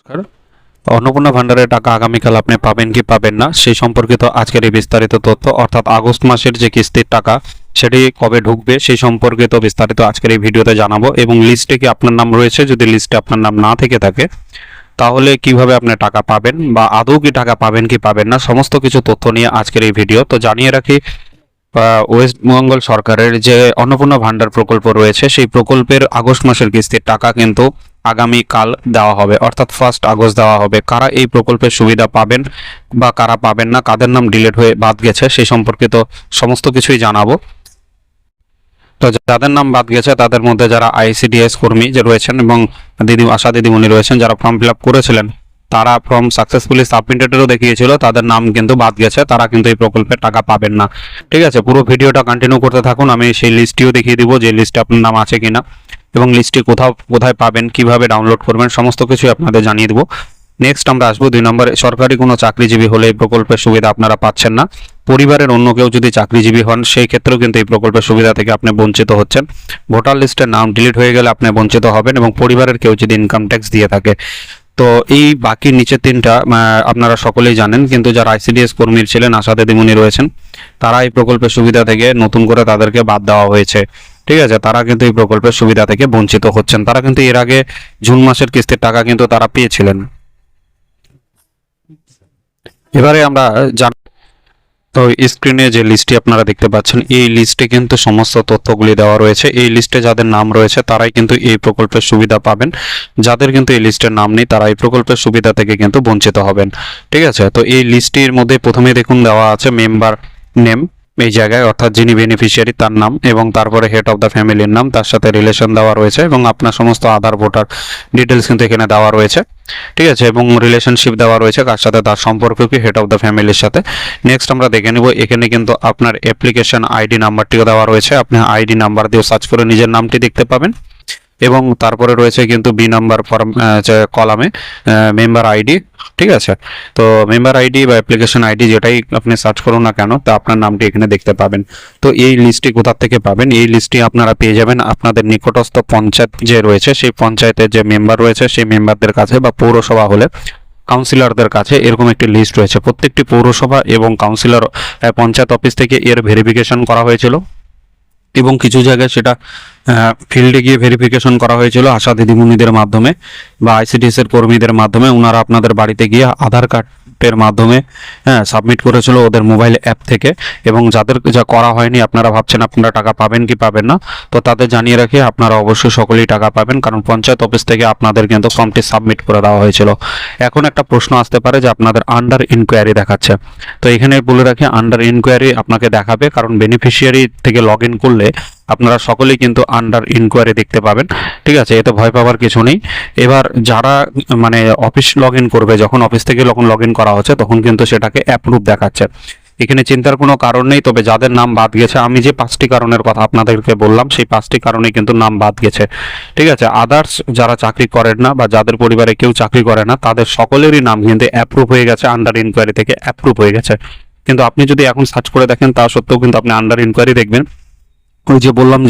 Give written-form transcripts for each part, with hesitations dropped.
সরকার অন্নপূর্ণা ভান্ডারের টাকা আগামীকাল আপনি পাবেন কি পাবেন না সেই সম্পর্কিত আজকের এই বিস্তারিত তথ্য, অর্থাৎ আগস্ট মাসের যে কিস্তির টাকা সেটি কবে ঢুকবে সেই সম্পর্কিত বিস্তারিত আজকের এই ভিডিওতে জানাবো। এবং লিস্টে কি আপনার নাম রয়েছে, যদি লিস্টে আপনার নাম না থেকে থাকে তাহলে কিভাবে আপনি টাকা পাবেন বা আদৌ কি টাকা পাবেন কি পাবেন না, সমস্ত কিছু তথ্য নিয়ে আজকের এই ভিডিও। তো জানিয়ে রাখি, ওয়েস্ট বেঙ্গল সরকারের যে অন্নপূর্ণা ভান্ডার প্রকল্প রয়েছে সেই প্রকল্পের আগস্ট মাসের কিস্তির টাকা কিন্তু আগামীকাল দেওয়া হবে, অর্থাৎ 1 আগস্ট দেওয়া হবে। কারা এই প্রকল্পের সুবিধা পাবেন বা কারা পাবেন না, কাদের নাম ডিলিট হয়ে বাদ গেছে সেই সম্পর্কিত সমস্ত কিছুই জানাবো। তো যাদের নাম বাদ গেছে তাদের মধ্যে যারা আইসিডিএস কর্মী যে রয়েছেন এবং আশা দিদিমণি রয়েছেন যারা ফর্ম ফিল আপ করেছিলেন, তারা ফর্ম সাকসেসফুলি সাবমিটেডও দেখিয়েছিল, তাদের নাম কিন্তু বাদ গেছে, তারা কিন্তু এই প্রকল্পের টাকা পাবেন না। ঠিক আছে, পুরো ভিডিওটা কন্টিনিউ করতে থাকুন, আমি সেই লিস্টটিও দেখিয়ে দিব যে লিস্টে আপনার নাম আছে কিনা এবং লিস্টটি কোথায় পাবেন, কিভাবে ডাউনলোড করবেন, সমস্ত কিছুই আপনাদের জানিয়ে দেবো। নেক্সট আমরা আসবো 2 নম্বরে। সরকারি কোনো চাকরিজীবী হলে এই প্রকল্পের সুবিধা আপনারা পাচ্ছেন না। পরিবারের অন্য কেউ যদি চাকরিজীবী হন সেই ক্ষেত্রেও কিন্তু এই প্রকল্পের সুবিধা থেকে আপনি বঞ্চিত হচ্ছেন। ভোটার লিস্টের নাম ডিলিট হয়ে গেলে আপনি বঞ্চিত হবেন, এবং পরিবারের কেউ যদি ইনকাম ট্যাক্স দিয়ে থাকে। তো এই বাকি নিচে 3টা আপনারা সকলেই জানেন, কিন্তু যারা আইসিডিএস কর্মীর ছিলেন, আশা দিদিমণি রয়েছেন, তারা এই প্রকল্পের সুবিধা থেকে নতুন করে তাদেরকে বাদ দেওয়া হয়েছে। ঠিক আছে, তারা কিন্তু এই প্রকল্পের সুবিধা থেকে বঞ্চিত হচ্ছেন। তারা কিন্তু এর আগে জুন মাসের কিস্তির টাকা কিন্তু তারা পেয়েছিলেন। এবারে আমরা তো স্ক্রিনে যে লিস্টটি আপনারা দেখতে পাচ্ছেন, এই লিস্টে কিন্তু সমস্ত তথ্যগুলি দেওয়া রয়েছে। এই লিস্টে যাদের নাম রয়েছে তারাই কিন্তু এই প্রকল্পের সুবিধা পাবেন, যাদের কিন্তু এই লিস্টের নাম নেই তারা এই প্রকল্পের সুবিধা থেকে কিন্তু বঞ্চিত হবেন। ঠিক আছে, তো এই লিস্টটির মধ্যে প্রথমে দেখুন দেওয়া আছে মেম্বার নেম এই জায়গায়, অর্থাৎ যিনি বেনিফিশিয়ারি তার নাম, এবং তারপরে হেড অফ দ্য ফ্যামিলির নাম, তার সাথে রিলেশন দেওয়া রয়েছে, এবং আপনার সমস্ত আধার ভোটার ডিটেলস কিন্তু এখানে দেওয়া রয়েছে। ঠিক আছে, এবং রিলেশনশিপ দেওয়া রয়েছে, কার সাথে তার সম্পর্ক কি, হেড অফ দ্য ফ্যামিলির সাথে। নেক্সট আমরা দেখে নেব, এখানে কিন্তু আপনার অ্যাপ্লিকেশন আইডি নাম্বারটিও দেওয়া রয়েছে, আপনি আইডি নাম্বার দিয়ে সার্চ করে নিজের নামটি দেখতে পাবেন। এবং তারপরে রয়েছে কিন্তু বি নাম্বার ফর্ম কলামে মেম্বার আইডি। ঠিক আছে, তো মেম্বার আইডি বা অ্যাপ্লিকেশন আইডি যেটাই আপনি সার্চ করুন না কেন, তা আপনার নামটি এখানে দেখতে পাবেন। তো এই লিস্টটি কোথা থেকে পাবেন? এই লিস্টটি আপনারা পেয়ে যাবেন আপনাদের নিকটস্থ পঞ্চায়েত যে রয়েছে সেই পঞ্চায়েতের যে মেম্বার রয়েছে সেই মেম্বারদের কাছে, বা পৌরসভা হলে কাউন্সিলরদের কাছে এরকম একটি লিস্ট রয়েছে। প্রত্যেকটি পৌরসভা এবং কাউন্সিলর পঞ্চায়েত অফিস থেকে এর ভেরিফিকেশন করা হয়েছিল, এবং কিছু জায়গায় সেটা ফিল্ডে গিয়ে ভেরিফিকেশন করা হয়েছিল আশা দিদিমণিদের মাধ্যমে বা আইসিডিএস এর কর্মীদের মাধ্যমে। ওনারা আপনাদের বাড়িতে গিয়ে আধার কার্ডের মাধ্যমে সাবমিট করেছিল ওদের মোবাইল অ্যাপ থেকে। এবং যাদের যা করা হয়নি, আপনারা ভাবছেন আপনারা টাকা পাবেন কি পাবেন না, তো তাদের জানিয়ে রাখি আপনারা অবশ্যই সকলেই টাকা পাবেন, কারণ পঞ্চায়েত অফিস থেকে আপনাদের কিন্তু ফর্মটি সাবমিট করে দেওয়া হয়েছিল। এখন একটা প্রশ্ন আসতে পারে যে আপনাদের আন্ডার ইনকোয়ারি দেখাচ্ছে, তো এখানে বলে রাখি আন্ডার ইনকোয়ারি আপনাকে দেখাবে, কারণ বেনিফিশিয়ারি থেকে লগ ইন করলে আপনারা সকলেই কিন্তু আন্ডার ইনকোয়ারি দেখতে পাবেন। ঠিক আছে, এতে ভয় পাওয়ার কিছু নেই। এবার যারা মানে অফিস লগ ইন করবে, যখন অফিস থেকে যখন লগ ইন করা হচ্ছে তখন কিন্তু সেটাকে অ্যাপ্রুভ দেখাচ্ছে, এখানে চিন্তার কোনো কারণ নেই। তবে যাদের নাম বাদ গেছে, আমি যে 5টি কারণের কথা আপনাদেরকে বললাম সেই 5টি কারণে কিন্তু নাম বাদ গেছে। ঠিক আছে, আদার্স যারা চাকরি করেন না বা যাদের পরিবারে কেউ চাকরি করে না, তাদের সকলেরই নাম কিন্তু অ্যাপ্রুভ হয়ে গেছে, আন্ডার ইনকোয়ারি থেকে অ্যাপ্রুভ হয়ে গেছে। কিন্তু আপনি যদি এখন সার্চ করে দেখেন তা সত্ত্বেও কিন্তু আপনি আন্ডার ইনকোয়ারি দেখবেন, ওই যে বললাম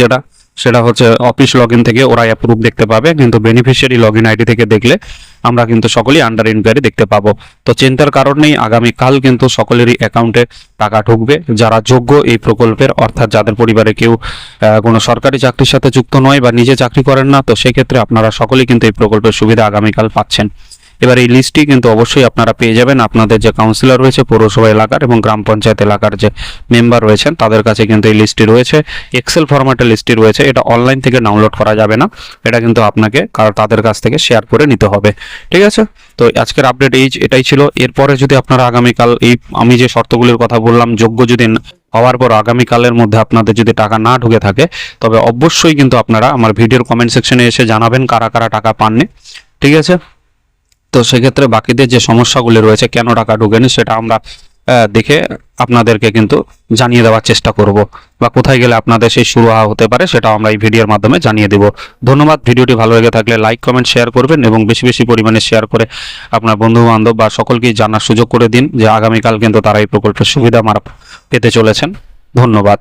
সেটা হচ্ছে অফিস লগ ইন থেকে ওরা অ্যাপ্রুভ দেখতে পাবে, কিন্তু বেনিফিশিয়ারি লগ ইন আইডি থেকে দেখলে আমরা কিন্তু সকলেই আন্ডার ইনকোয়ারি দেখতে পাবো। তো চিন্তার কারণ নেই, আগামীকাল কিন্তু সকলেরই অ্যাকাউন্টে টাকা ঢুকবে যারা যোগ্য এই প্রকল্পের, অর্থাৎ যাদের পরিবারে কেউ কোনো সরকারি চাকরির সাথে যুক্ত নয় বা নিজে চাকরি করেন না, তো সেক্ষেত্রে আপনারা সকলেই কিন্তু এই প্রকল্পের সুবিধা আগামীকাল পাচ্ছেন। এবার এই লিস্টটি কিন্তু অবশ্যই আপনারা পেয়ে যাবেন আপনাদের যে কাউন্সিলর রয়েছে পৌরসভা এলাকার এবং গ্রাম পঞ্চায়েত এলাকার যে মেম্বার রয়েছেন তাদের কাছে কিন্তু এই লিস্টটি রয়েছে, এক্সেল ফরম্যাটে লিস্টটি রয়েছে। এটা অনলাইন থেকে ডাউনলোড করা যাবে না, এটা কিন্তু আপনাকে তাদের কাছ থেকে শেয়ার করে নিতে হবে। ঠিক আছে, তো আজকের আপডেট এটাই ছিল। এরপরে যদি আপনারা আগামীকাল এই আমি যে শর্তগুলির কথা বললাম যোগ্য যদি হওয়ার পর আগামীকালের মধ্যে আপনাদের যদি টাকা না ঢুকে থাকে, তবে অবশ্যই কিন্তু আপনারা আমার ভিডিওর কমেন্ট সেকশনে এসে জানাবেন কারা কারা টাকা পাননি। ঠিক আছে, তো সেক্ষেত্রে বাকিদের যে সমস্যাগুলি রয়েছে কেন টাকা ঢুকেনি সেটা আমরা দেখে আপনাদেরকে কিন্তু জানিয়ে দেওয়ার চেষ্টা করব, বা কোথায় গেলে আপনাদের সেই সুরাহা হতে পারে সেটাও আমরা এই ভিডিওর মাধ্যমে জানিয়ে দেব। ধন্যবাদ। ভিডিওটি ভালো লেগে থাকলে লাইক কমেন্ট শেয়ার করবেন, এবং বেশি বেশি পরিমাণে শেয়ার করে আপনার বন্ধু বান্ধব বা সকলকেই জানার সুযোগ করে দিন যে আগামীকাল কিন্তু তারা এই প্রকল্পের সুবিধা পেতে চলেছেন। ধন্যবাদ।